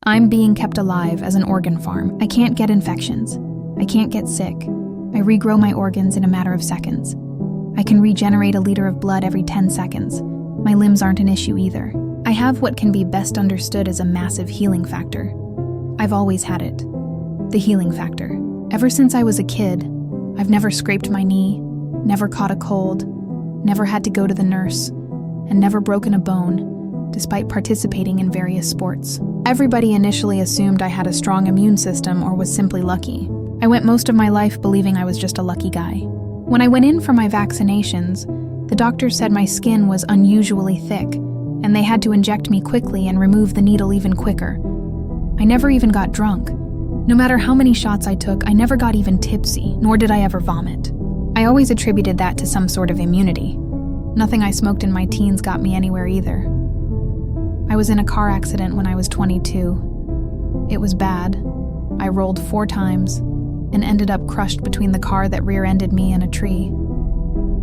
I'm being kept alive as an organ farm. I can't get infections. I can't get sick. I regrow my organs in a matter of seconds. I can regenerate a liter of blood every 10 seconds. My limbs aren't an issue either. I have what can be best understood as a massive healing factor. I've always had it. The healing factor. Ever since I was a kid, I've never scraped my knee, never caught a cold, never had to go to the nurse, and never broken a bone, despite participating in various sports. Everybody initially assumed I had a strong immune system or was simply lucky. I went most of my life believing I was just a lucky guy. When I went in for my vaccinations, the doctor said my skin was unusually thick, and they had to inject me quickly and remove the needle even quicker. I never even got drunk. No matter how many shots I took, I never got even tipsy, nor did I ever vomit. I always attributed that to some sort of immunity. Nothing I smoked in my teens got me anywhere either. I was in a car accident when I was 22. It was bad. I rolled 4 times and ended up crushed between the car that rear-ended me and a tree.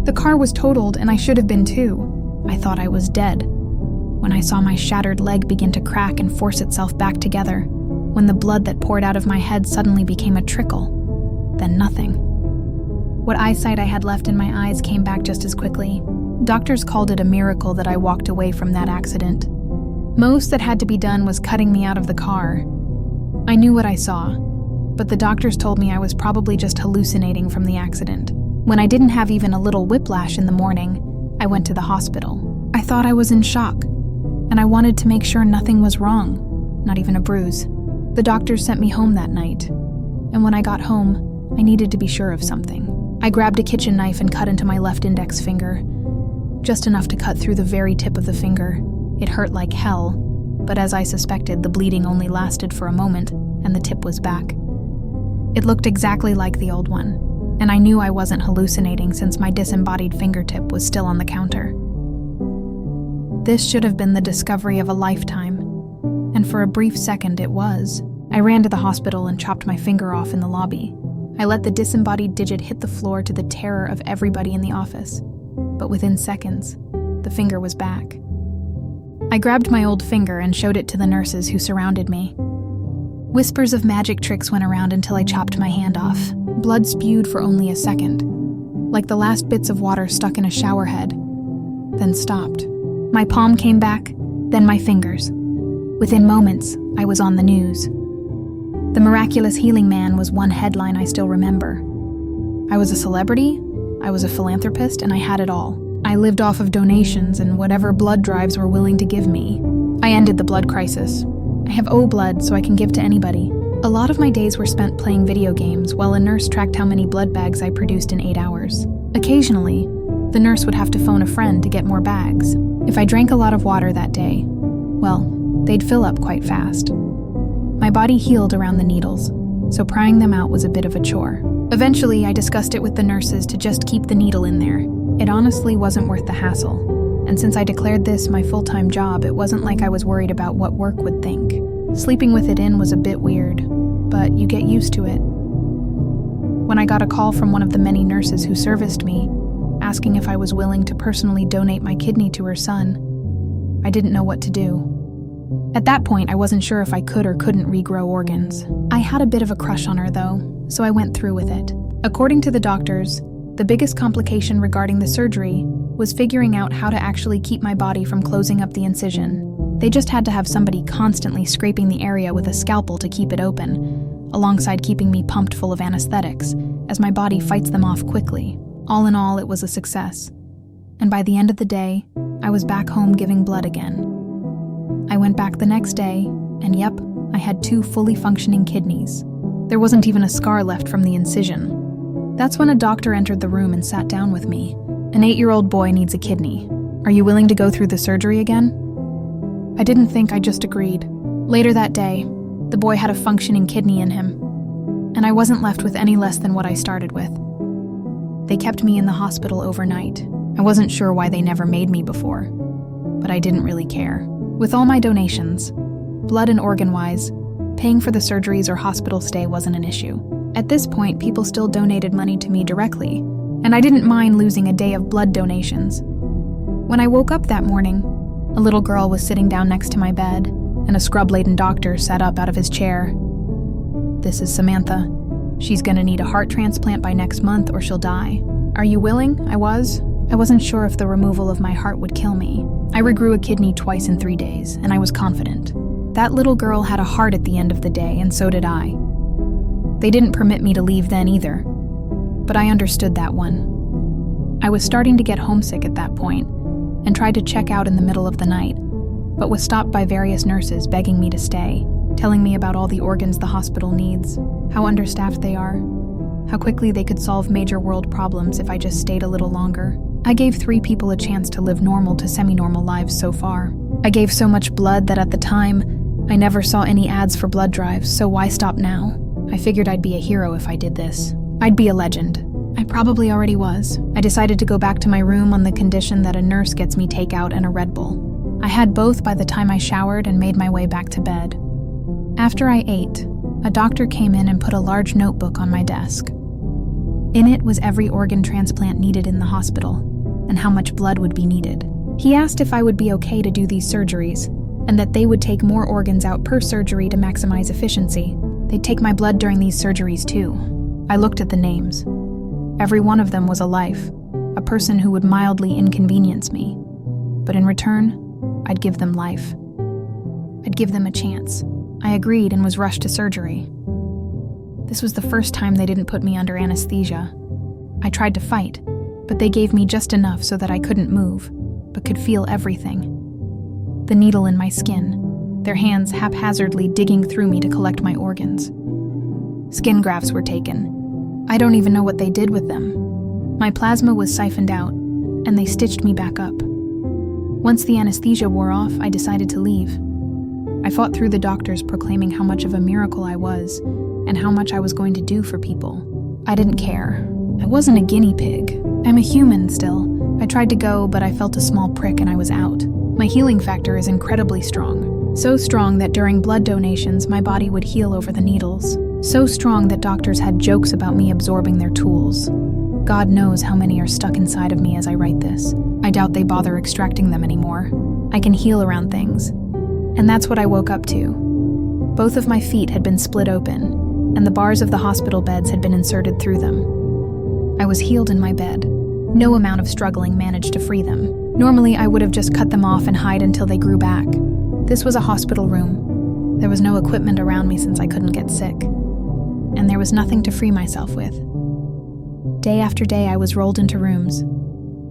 The car was totaled and I should have been too. I thought I was dead. When I saw my shattered leg begin to crack and force itself back together, when the blood that poured out of my head suddenly became a trickle, then nothing. What eyesight I had left in my eyes came back just as quickly. Doctors called it a miracle that I walked away from that accident. Most that had to be done was cutting me out of the car. I knew what I saw, but the doctors told me I was probably just hallucinating from the accident. When I didn't have even a little whiplash in the morning, I went to the hospital. I thought I was in shock, and I wanted to make sure nothing was wrong, not even a bruise. The doctors sent me home that night, and when I got home, I needed to be sure of something. I grabbed a kitchen knife and cut into my left index finger, just enough to cut through the very tip of the finger. It hurt like hell, but as I suspected, the bleeding only lasted for a moment, and the tip was back. It looked exactly like the old one, and I knew I wasn't hallucinating since my disembodied fingertip was still on the counter. This should have been the discovery of a lifetime, and for a brief second it was. I ran to the hospital and chopped my finger off in the lobby. I let the disembodied digit hit the floor to the terror of everybody in the office, but within seconds, the finger was back. I grabbed my old finger and showed it to the nurses who surrounded me. Whispers of magic tricks went around until I chopped my hand off. Blood spewed for only a second, like the last bits of water stuck in a shower head, then stopped. My palm came back, then my fingers. Within moments, I was on the news. The Miraculous Healing Man was one headline I still remember. I was a celebrity, I was a philanthropist, and I had it all. I lived off of donations and whatever blood drives were willing to give me. I ended the blood crisis. I have O blood, so I can give to anybody. A lot of my days were spent playing video games while a nurse tracked how many blood bags I produced in 8 hours. Occasionally, the nurse would have to phone a friend to get more bags. If I drank a lot of water that day, well, they'd fill up quite fast. My body healed around the needles, so prying them out was a bit of a chore. Eventually, I discussed it with the nurses to just keep the needle in there. It honestly wasn't worth the hassle, and since I declared this my full-time job, it wasn't like I was worried about what work would think. Sleeping with it in was a bit weird, but you get used to it. When I got a call from one of the many nurses who serviced me, asking if I was willing to personally donate my kidney to her son, I didn't know what to do. At that point, I wasn't sure if I could or couldn't regrow organs. I had a bit of a crush on her, though, so I went through with it. According to the doctors, the biggest complication regarding the surgery was figuring out how to actually keep my body from closing up the incision. They just had to have somebody constantly scraping the area with a scalpel to keep it open, alongside keeping me pumped full of anesthetics, as my body fights them off quickly. All in all, it was a success. And by the end of the day, I was back home giving blood again. I went back the next day, and yep, I had 2 fully functioning kidneys. There wasn't even a scar left from the incision. That's when a doctor entered the room and sat down with me. An 8-year-old boy needs a kidney. Are you willing to go through the surgery again? I didn't think, I just agreed. Later that day, the boy had a functioning kidney in him, and I wasn't left with any less than what I started with. They kept me in the hospital overnight. I wasn't sure why they never made me before, but I didn't really care. With all my donations, blood and organ-wise, paying for the surgeries or hospital stay wasn't an issue. At this point, people still donated money to me directly, and I didn't mind losing a day of blood donations. When I woke up that morning, a little girl was sitting down next to my bed, and a scrub-laden doctor sat up out of his chair. "This is Samantha. She's gonna need a heart transplant by next month or she'll die. Are you willing?" I wasn't sure if the removal of my heart would kill me. I regrew a kidney twice in 3 days, and I was confident. That little girl had a heart at the end of the day, and so did I. They didn't permit me to leave then either, but I understood that one. I was starting to get homesick at that point, and tried to check out in the middle of the night, but was stopped by various nurses begging me to stay, telling me about all the organs the hospital needs, how understaffed they are, how quickly they could solve major world problems if I just stayed a little longer. I gave 3 people a chance to live normal to semi-normal lives so far. I gave so much blood that at the time, I never saw any ads for blood drives, so why stop now? I figured I'd be a hero if I did this. I'd be a legend. I probably already was. I decided to go back to my room on the condition that a nurse gets me takeout and a Red Bull. I had both by the time I showered and made my way back to bed. After I ate, a doctor came in and put a large notebook on my desk. In it was every organ transplant needed in the hospital, and how much blood would be needed. He asked if I would be okay to do these surgeries, and that they would take more organs out per surgery to maximize efficiency. They'd take my blood during these surgeries too. I looked at the names. Every one of them was a life, a person who would mildly inconvenience me. But in return, I'd give them life. I'd give them a chance. I agreed and was rushed to surgery. This was the first time they didn't put me under anesthesia. I tried to fight, but they gave me just enough so that I couldn't move, but could feel everything. The needle in my skin, their hands haphazardly digging through me to collect my organs. Skin grafts were taken. I don't even know what they did with them. My plasma was siphoned out, and they stitched me back up. Once the anesthesia wore off, I decided to leave. I fought through the doctors proclaiming how much of a miracle I was, and how much I was going to do for people. I didn't care. I wasn't a guinea pig. I'm a human still. I tried to go, but I felt a small prick and I was out. My healing factor is incredibly strong. So strong that during blood donations, my body would heal over the needles. So strong that doctors had jokes about me absorbing their tools. God knows how many are stuck inside of me as I write this. I doubt they bother extracting them anymore. I can heal around things. And that's what I woke up to. Both of my feet had been split open, and the bars of the hospital beds had been inserted through them. I was healed in my bed. No amount of struggling managed to free them. Normally, I would have just cut them off and hide until they grew back. This was a hospital room. There was no equipment around me since I couldn't get sick. And there was nothing to free myself with. Day after day, I was rolled into rooms,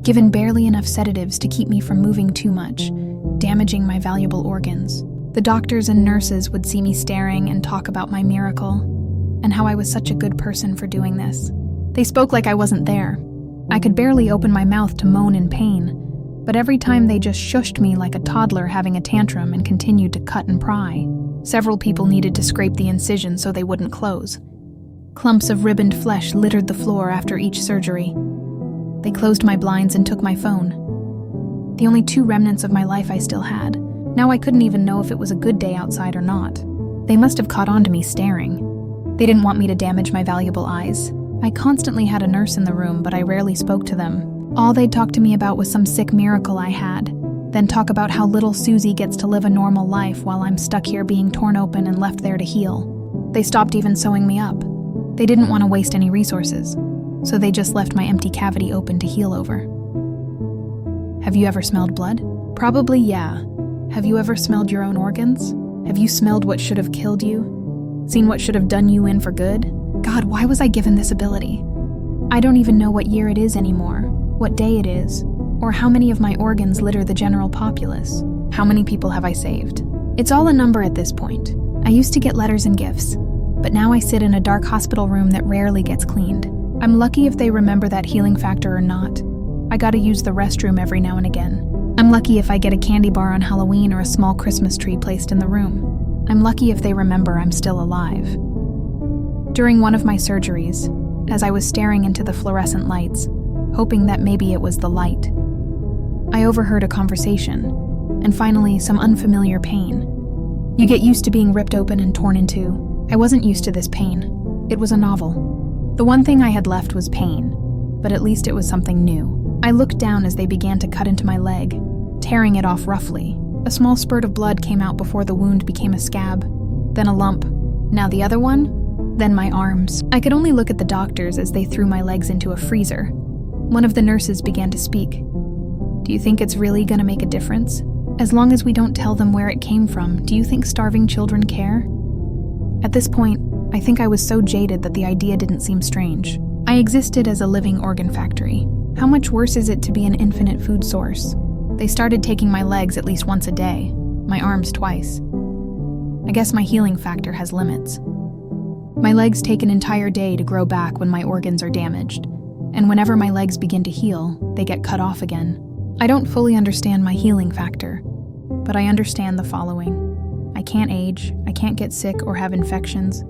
given barely enough sedatives to keep me from moving too much, damaging my valuable organs. The doctors and nurses would see me staring and talk about my miracle, and how I was such a good person for doing this. They spoke like I wasn't there. I could barely open my mouth to moan in pain, but every time they just shushed me like a toddler having a tantrum and continued to cut and pry. Several people needed to scrape the incision so they wouldn't close. Clumps of ribboned flesh littered the floor after each surgery. They closed my blinds and took my phone. The only 2 remnants of my life I still had. Now I couldn't even know if it was a good day outside or not. They must have caught on to me staring. They didn't want me to damage my valuable eyes. I constantly had a nurse in the room, but I rarely spoke to them. All they'd talk to me about was some sick miracle I had, then talk about how little Susie gets to live a normal life while I'm stuck here being torn open and left there to heal. They stopped even sewing me up. They didn't want to waste any resources, so they just left my empty cavity open to heal over. Have you ever smelled blood? Probably, yeah. Have you ever smelled your own organs? Have you smelled what should have killed you? Seen what should have done you in for good? God, why was I given this ability? I don't even know what year it is anymore, what day it is, or how many of my organs litter the general populace. How many people have I saved? It's all a number at this point. I used to get letters and gifts, but now I sit in a dark hospital room that rarely gets cleaned. I'm lucky if they remember that healing factor or not. I gotta use the restroom every now and again. I'm lucky if I get a candy bar on Halloween or a small Christmas tree placed in the room. I'm lucky if they remember I'm still alive. During one of my surgeries, as I was staring into the fluorescent lights, hoping that maybe it was the light, I overheard a conversation, and finally some unfamiliar pain. You get used to being ripped open and torn in two. I wasn't used to this pain. It was a novel. The one thing I had left was pain, but at least it was something new. I looked down as they began to cut into my leg, tearing it off roughly. A small spurt of blood came out before the wound became a scab, then a lump. Now the other one, then my arms. I could only look at the doctors as they threw my legs into a freezer. One of the nurses began to speak. Do you think it's really gonna make a difference? As long as we don't tell them where it came from, do you think starving children care? At this point, I think I was so jaded that the idea didn't seem strange. I existed as a living organ factory. How much worse is it to be an infinite food source? They started taking my legs at least once a day, my arms twice. I guess my healing factor has limits. My legs take an entire day to grow back when my organs are damaged, and whenever my legs begin to heal, they get cut off again. I don't fully understand my healing factor, but I understand the following. I can't age, I can't get sick or have infections.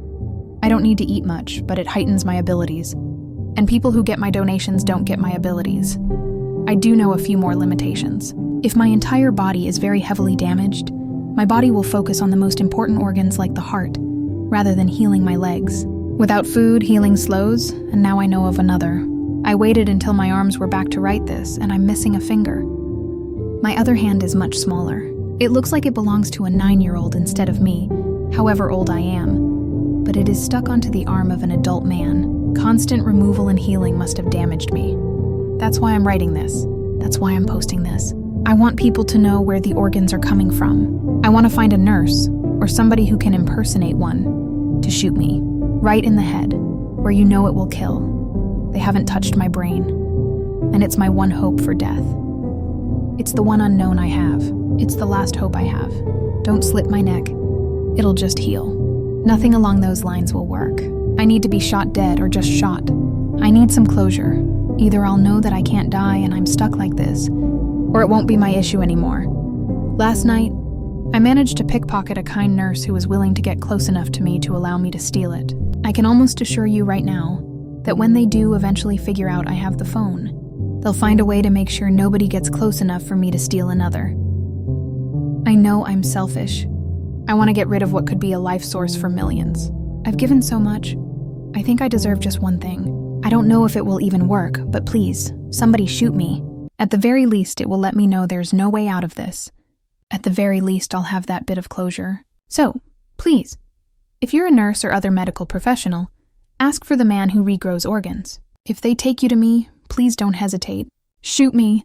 I don't need to eat much, but it heightens my abilities. And people who get my donations don't get my abilities. I do know a few more limitations. If my entire body is very heavily damaged, my body will focus on the most important organs like the heart, rather than healing my legs. Without food, healing slows, and now I know of another. I waited until my arms were back to write this, and I'm missing a finger. My other hand is much smaller. It looks like it belongs to a 9-year-old instead of me, however old I am. But it is stuck onto the arm of an adult man. Constant removal and healing must have damaged me. That's why I'm writing this. That's why I'm posting this. I want people to know where the organs are coming from. I want to find a nurse, or somebody who can impersonate one, to shoot me. Right in the head, where you know it will kill. They haven't touched my brain, and it's my one hope for death. It's the one unknown I have. It's the last hope I have. Don't slit my neck. It'll just heal. Nothing along those lines will work. I need to be shot dead or just shot. I need some closure. Either I'll know that I can't die and I'm stuck like this, or it won't be my issue anymore. Last night, I managed to pickpocket a kind nurse who was willing to get close enough to me to allow me to steal it. I can almost assure you right now that when they do eventually figure out I have the phone, they'll find a way to make sure nobody gets close enough for me to steal another. I know I'm selfish. I want to get rid of what could be a life source for millions. I've given so much. I think I deserve just one thing. I don't know if it will even work, but please, somebody shoot me. At the very least, it will let me know there's no way out of this. At the very least, I'll have that bit of closure. So, please, if you're a nurse or other medical professional, ask for the man who regrows organs. If they take you to me, please don't hesitate. Shoot me.